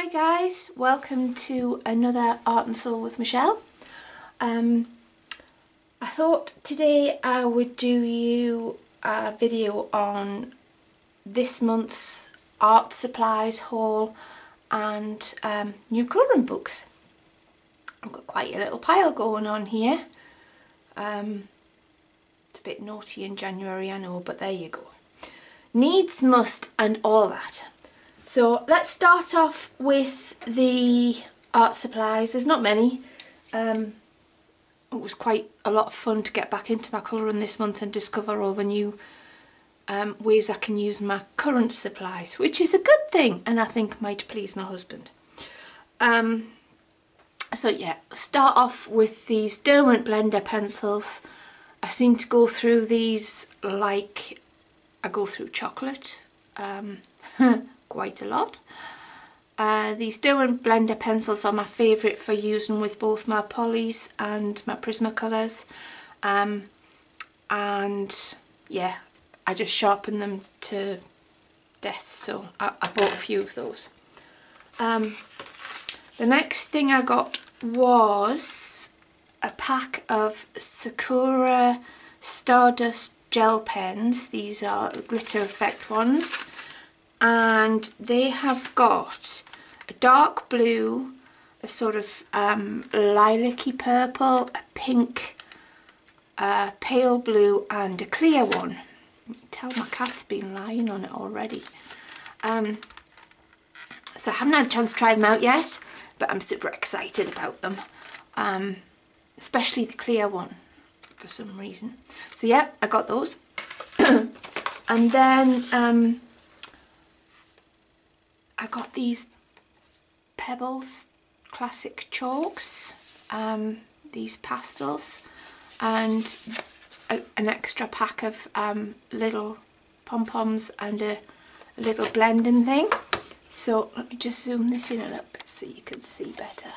Hi guys, welcome to another Art and Soul with Michelle. I thought today I would do you a video on this month's art supplies haul and new colouring books. I've got quite a little pile going on here. It's a bit naughty in January, I know, but there you go. Needs, must and all that. So let's start off with the art supplies. There's not many. It was quite a lot of fun to get back into my colouring this month and discover all the new ways I can use my current supplies, which is a good thing and I think might please my husband. So yeah, start off with these Derwent Blender pencils. I seem to go through these like I go through chocolate. Quite a lot. These Derwent Blender pencils are my favourite for using with both my polys and my Prismacolors, and yeah, I just sharpen them to death, so I bought a few of those. The next thing I got was a pack of Sakura Stardust gel pens. These are glitter effect ones. And they have got a dark blue, a sort of lilac-y purple, a pink, pale blue and a clear one. You can tell my cat's been lying on it already. So I haven't had a chance to try them out yet, but I'm super excited about them. Especially the clear one for some reason. So yeah, I got those. And then I got these Pebbles classic chalks, these pastels, and an extra pack of little pom-poms and a little blending thing. So let me just zoom this in a little bit so you can see better.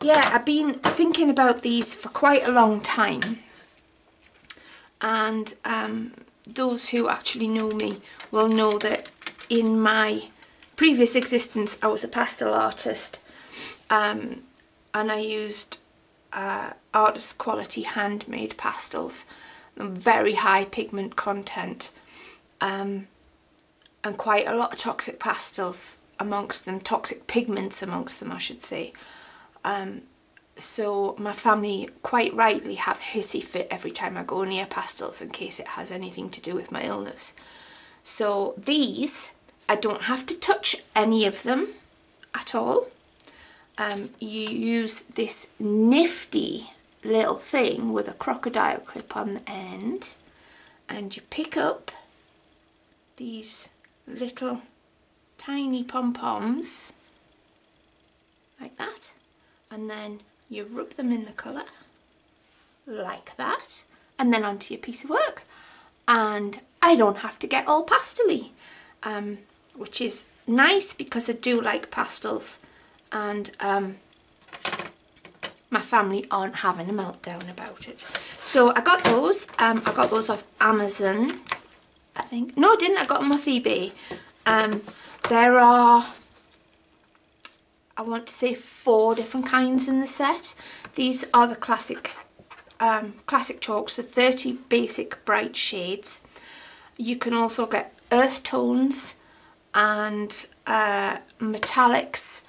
Yeah, I've been thinking about these for quite a long time, and those who actually know me will know that in my previous existence I was a pastel artist, and I used artist quality handmade pastels, very high pigment content, and quite a lot of toxic pastels amongst them, toxic pigments amongst them I should say. So my family quite rightly have hissy fit every time I go near pastels in case it has anything to do with my illness. So these, I don't have to touch any of them at all. You use this nifty little thing with a crocodile clip on the end, and you pick up these little tiny pom-poms like that, and then you rub them in the colour like that, and then onto your piece of work, and I don't have to get all pastel-y, which is nice because I do like pastels, and my family aren't having a meltdown about it. So I got those. I got those off Amazon, I think. No, I didn't. I got them off eBay. There are, I want to say, 4 different kinds in the set. These are the classic chalks, so 30 basic bright shades. You can also get earth tones and metallics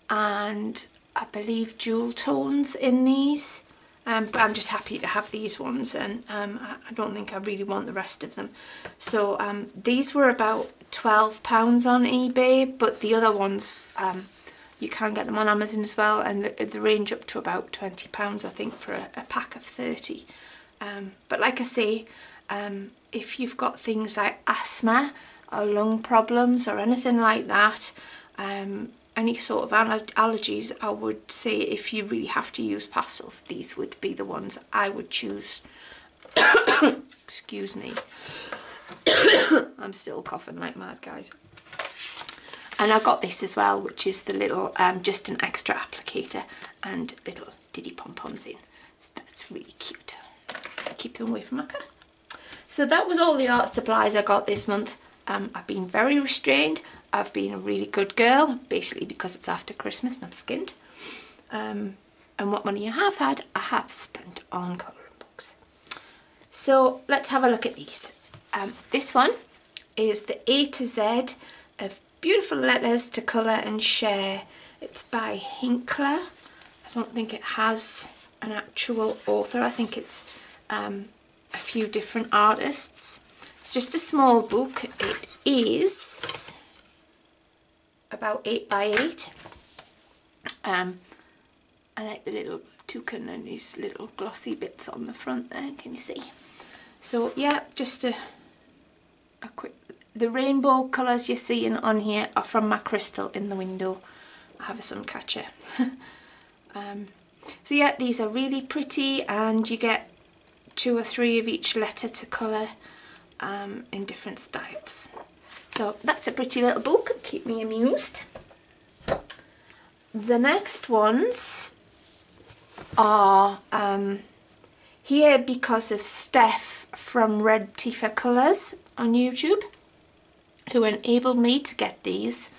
and I believe jewel tones in these. But I'm just happy to have these ones, and I don't think I really want the rest of them. So these were about £12 on eBay, but the other ones you can get them on Amazon as well, and the range up to about £20 I think for a pack of 30. But like I say, if you've got things like asthma or lung problems or anything like that, any sort of allergies, I would say if you really have to use pastels, these would be the ones I would choose. Excuse me. I'm still coughing like mad, guys. And I got this as well, which is the little, just an extra applicator and little diddy pom-poms in. So that's really cute. Keep them away from my cat. So that was all the art supplies I got this month. I've been very restrained. I've been a really good girl, basically because it's after Christmas and I'm skint. And what money I have had, I have spent on colouring books. So let's have a look at these. This one is the A to Z of beautiful letters to colour and share. It's by Hinkler. I don't think it has an actual author. I think it's a few different artists. It's just a small book. It is about 8 by 8. I like the little toucan and his little glossy bits on the front there. Can you see? So yeah, just a quick. The rainbow colours you're seeing on here are from my crystal in the window. I have a sun catcher. So yeah, these are really pretty, and you get 2 or 3 of each letter to colour in different styles. So that's a pretty little book, keep me amused. The next ones are here because of Steph from Red Tifa Colours on YouTube, who enabled me to get these.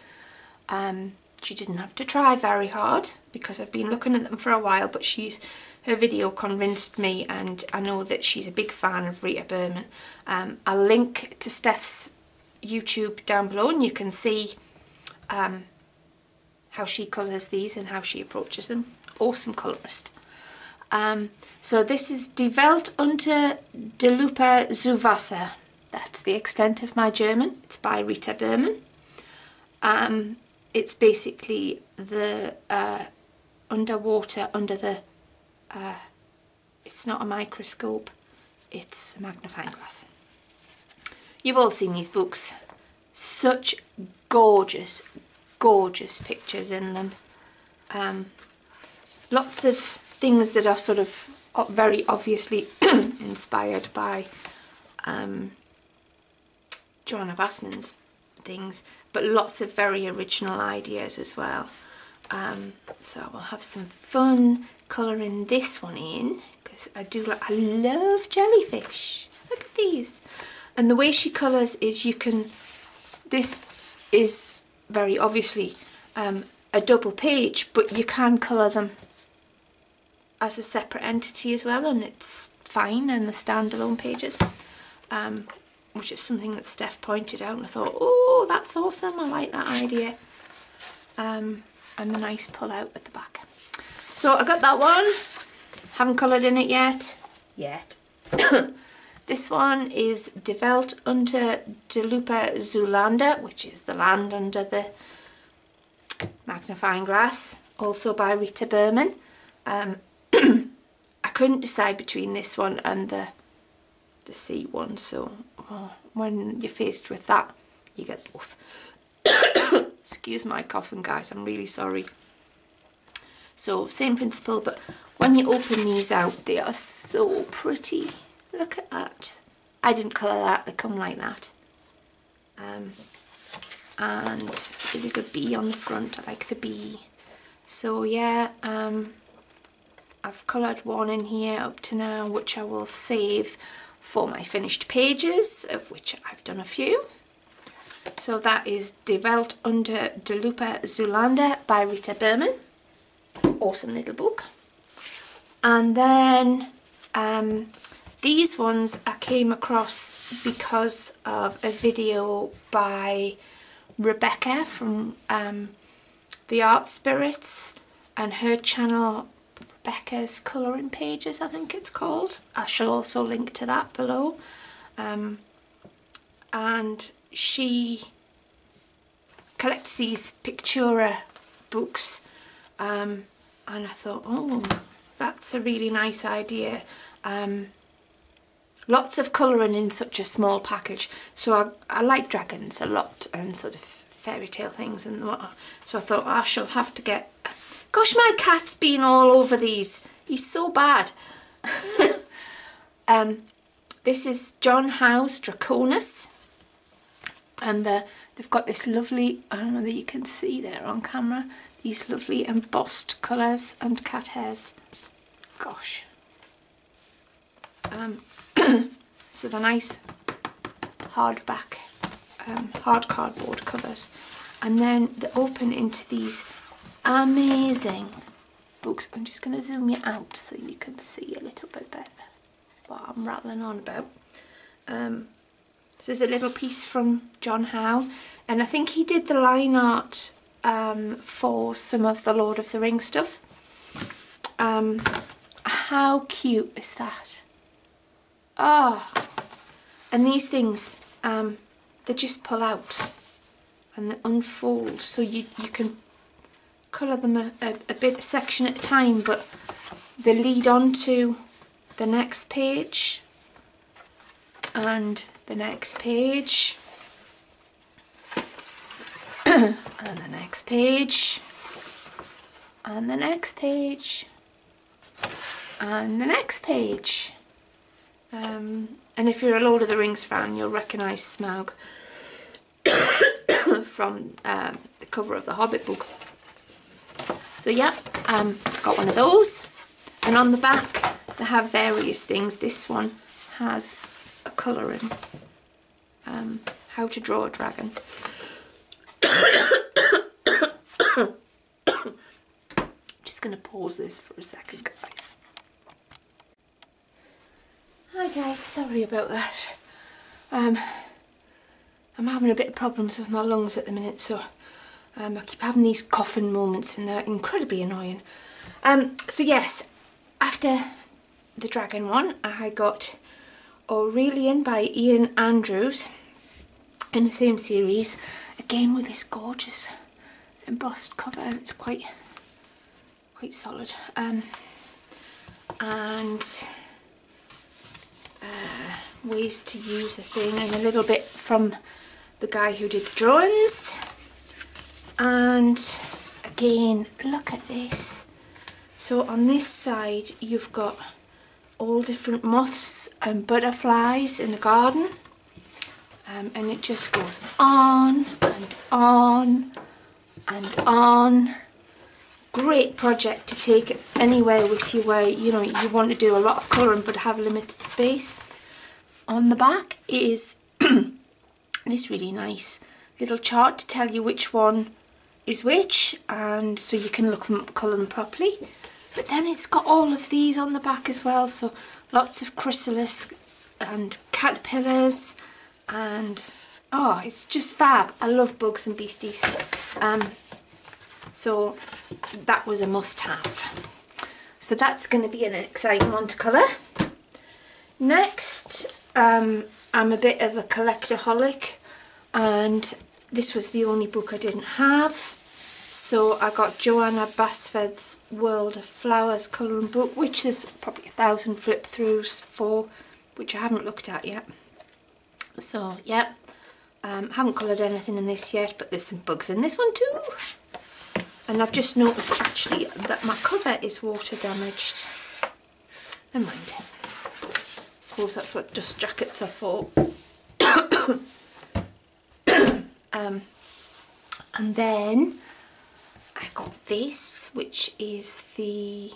She didn't have to try very hard because I've been looking at them for a while, but her video convinced me, and I know that she's a big fan of Rita Berman. I'll link to Steph's YouTube down below and you can see how she colours these and how she approaches them. Awesome colourist. So this is Die Welt unter der Lupe zu Wasser. That's the extent of my German. It's by Rita Berman. It's basically the underwater, under the, it's not a microscope, it's a magnifying glass. You've all seen these books. Such gorgeous, gorgeous pictures in them. Lots of things that are sort of very obviously inspired by Johanna Vassman's things, but lots of very original ideas as well. So we'll have some fun colouring this one in, because I love jellyfish. Look at these. And the way she colours is this is very obviously a double page, but you can colour them as a separate entity as well, and it's fine in the standalone pages, which is something that Steph pointed out, and I thought, oh, that's awesome, I like that idea. And the nice pull out at the back. So I got that one, haven't coloured in it yet. This one is Die Welt unter der Lupe zu Lande, which is the land under the magnifying glass, also by Rita Berman. I couldn't decide between this one and the sea one, so when you're faced with that, you get both. Excuse my coughing, guys, I'm really sorry. So same principle, but when you open these out, they are so pretty. Look at that. I didn't colour that, they come like that. And the little bee on the front, I like the bee. So yeah, I've coloured one in here up to now, which I will save for my finished pages, of which I've done a few. So that is Die Welt unter der Lupe zu Lande by Rita Berman. Awesome little book. And then these ones I came across because of a video by Rebecca from The Art Spirits, and her channel, Rebecca's Colouring Pages, I think it's called. I shall also link to that below. And she collects these Pictura books, and I thought, oh, that's a really nice idea. Lots of colouring in such a small package. So I like dragons a lot and sort of fairy tale things and whatnot. So I thought, I shall have to get... Gosh, my cat's been all over these. He's so bad. This is John Howe's Draconis. And they've got this lovely, I don't know that you can see there on camera, these lovely embossed colours and cat hairs. Gosh. So the nice hardback hard cardboard covers, and then they open into these amazing books. I'm just going to zoom you out so you can see a little bit better what I'm rattling on about. This is a little piece from John Howe, and I think he did the line art for some of the Lord of the Rings stuff. How cute is that? Oh, and these things, they just pull out and they unfold, so you can colour them a bit, a section at a time, but they lead on to the next page and the next page and the next page and the next page and the next page. And if you're a Lord of the Rings fan, you'll recognise Smaug from the cover of the Hobbit book. So yeah, got one of those, and on the back they have various things. This one has a colouring, how to draw a dragon. Just going to pause this for a second, guys. Hi guys, sorry about that. I'm having a bit of problems with my lungs at the minute, so I keep having these coughing moments and they're incredibly annoying. So yes, after the dragon one, I got Aurelian by Ian Andrews in the same series, again with this gorgeous embossed cover. It's quite solid. And ways to use a thing, and a little bit from the guy who did the drawings. And again, look at this. So on this side you've got all different moths and butterflies in the garden, and it just goes on and on and on. Great project to take anywhere with you where you know you want to do a lot of colouring but have limited space. On the back is this really nice little chart to tell you which one is which, and so you can look them up, colour them properly. But then it's got all of these on the back as well, so lots of chrysalis and caterpillars, and oh, it's just fab. I love bugs and beasties. So that was a must-have. So that's going to be an exciting one to colour. Next, I'm a bit of a collectorholic, and this was the only book I didn't have. So I got Johanna Basford's World of Flowers colouring book, which is probably 1,000 flip throughs for, which I haven't looked at yet. So yeah, haven't coloured anything in this yet, but there's some bugs in this one too. And I've just noticed actually that my cover is water damaged. Never mind. I suppose that's what dust jackets are for. And then I got this, which is the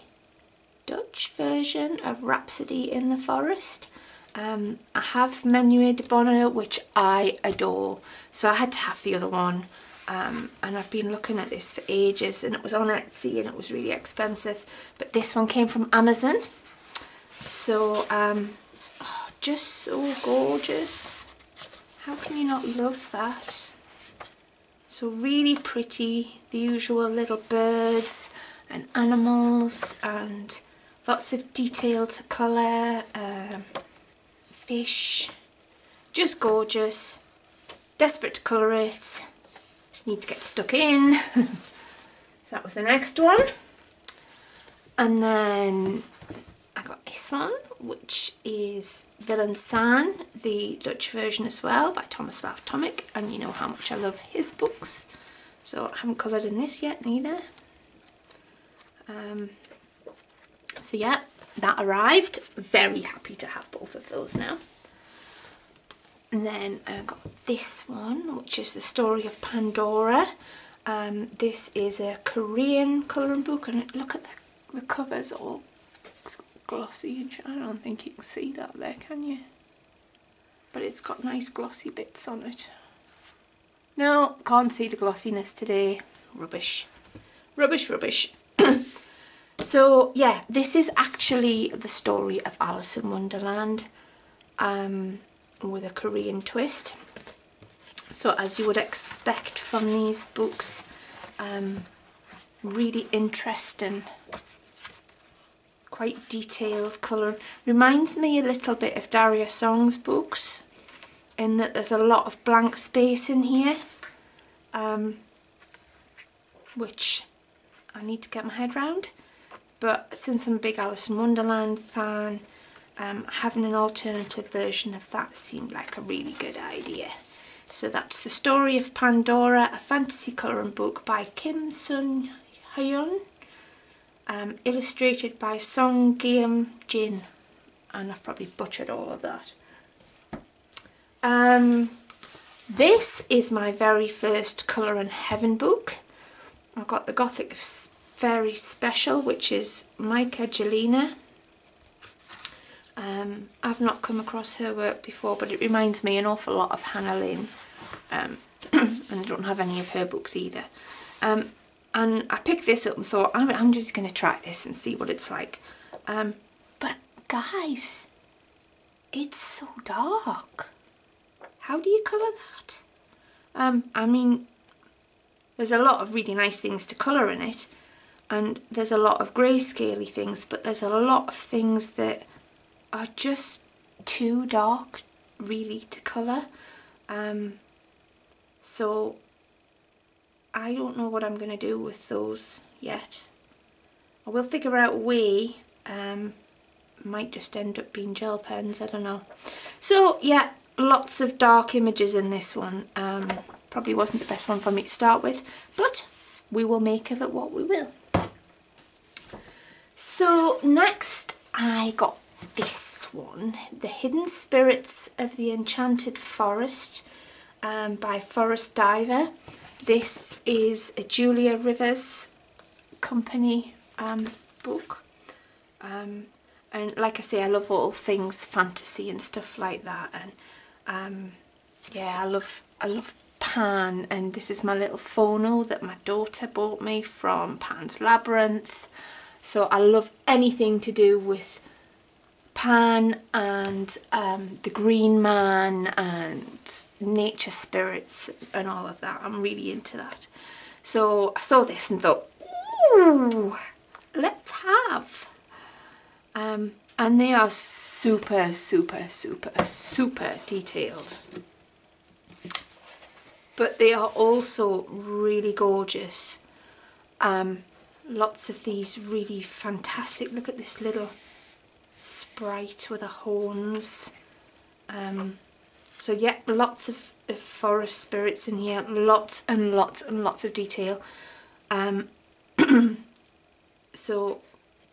Dutch version of Rhapsody in the Forest. I have Menuet de Bonheur, which I adore, so I had to have the other one. And I've been looking at this for ages, and it was on Etsy and it was really expensive, but this one came from Amazon. So oh, just so gorgeous. How can you not love that? So really pretty, the usual little birds and animals and lots of detail to colour, fish, just gorgeous. Desperate to colour it, need to get stuck in. So that was the next one. And then I got this one, which is Villain San, the Dutch version as well, by Thomas Slav Tomic, and you know how much I love his books. So I haven't coloured in this yet neither. So yeah, that arrived. Very happy to have both of those now. And then I got this one, which is The Story of Pandora. This is a Korean colouring book, and look at the covers, all glossy, and I don't think you can see that there, can you? But it's got nice glossy bits on it. No, can't see the glossiness today. Rubbish. Rubbish, rubbish. So yeah, this is actually the story of Alice in Wonderland, with a Korean twist. So as you would expect from these books, really interesting, quite detailed colour. Reminds me a little bit of Daria Song's books, in that there's a lot of blank space in here, which I need to get my head round. But since I'm a big Alice in Wonderland fan, having an alternative version of that seemed like a really good idea. So that's The Story of Pandora, a fantasy colouring book by Kim Sun Hyun, illustrated by Song Geum Jin, and I've probably butchered all of that. This is my very first Colour in Heaven book. I've got the Gothic Fairy Special, which is Micah Jelena. I've not come across her work before, but it reminds me an awful lot of Hannah Lynn, and I don't have any of her books either. And I picked this up and thought, I'm just going to try this and see what it's like. But guys, it's so dark. How do you colour that? I mean, there's a lot of really nice things to colour in it, and there's a lot of grayscale-y things, but there's a lot of things that are just too dark really to colour. So I don't know what I'm going to do with those yet. I will figure out a way. Might just end up being gel pens, I don't know. So yeah, lots of dark images in this one. Probably wasn't the best one for me to start with, but we will make of it what we will. So next I got this one, The Hidden Spirits of the Enchanted Forest, by Forest Diver. This is a Julia Rivers company book. And like I say, I love all things fantasy and stuff like that, and yeah, I love Pan, and this is my little phono that my daughter bought me from Pan's Labyrinth. So I love anything to do with Pan and the Green Man and nature spirits and all of that. I'm really into that. So I saw this and thought, ooh, let's have. And they are super, super, super, super detailed. But they are also really gorgeous. Lots of these really fantastic. Look at this little sprite with her horns. So yeah, lots of forest spirits in here. Lots and lots and lots of detail. So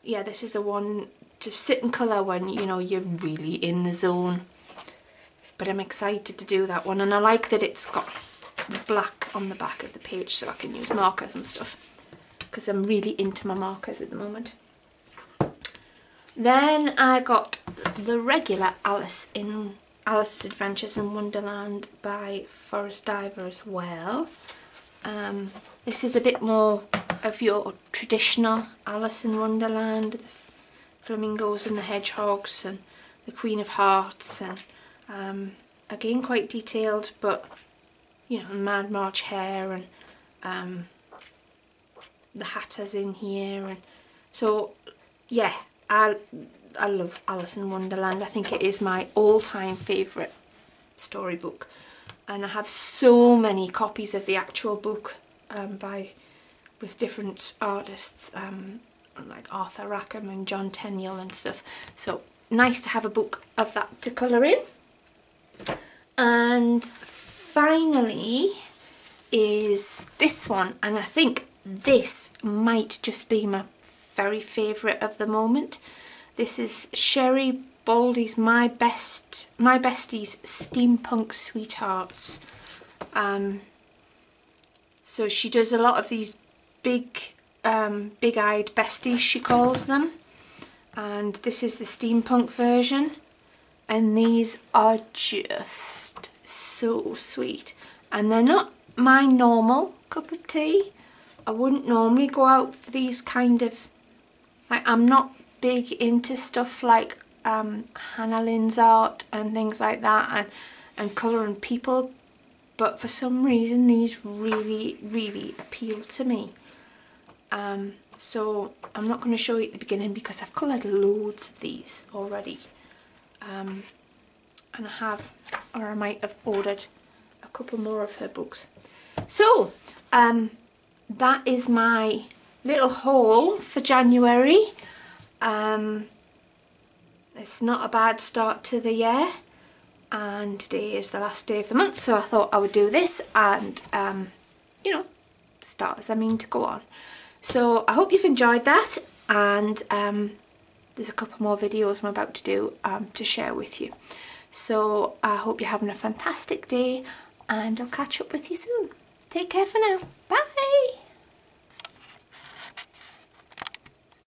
yeah, this is a one to sit and colour when, you know, you're really in the zone. But I'm excited to do that one, and I like that it's got black on the back of the page so I can use markers and stuff, because I'm really into my markers at the moment. Then I got the regular Alice's Adventures in Wonderland by Forest Diver as well. This is a bit more of your traditional Alice in Wonderland, the flamingos and the hedgehogs and the Queen of Hearts, and again quite detailed, but you know, Mad March Hare and the Hatters in here, and so yeah, I love Alice in Wonderland. I think it is my all-time favourite storybook, and I have so many copies of the actual book with different artists, like Arthur Rackham and John Tenniel and stuff. So nice to have a book of that to colour in. And finally is this one, and I think this might just be my very favourite of the moment. This is Sherry Baldy's My Besties Steampunk Sweethearts. So she does a lot of these big-eyed besties, she calls them, and this is the steampunk version, and these are just so sweet, and they're not my normal cup of tea. I wouldn't normally go out for these kind of, like, I'm not big into stuff like Hannah Lynn's art and things like that, and colouring people, but for some reason these really, really appeal to me. So I'm not going to show you at the beginning because I've coloured loads of these already. And I have, or I might have ordered a couple more of her books. So that is my little haul for January. It's not a bad start to the year, and today is the last day of the month, so I thought I would do this and you know, start as I mean to go on. So I hope you've enjoyed that, and there's a couple more videos I'm about to do to share with you. So I hope you're having a fantastic day, and I'll catch up with you soon. Take care for now. Bye.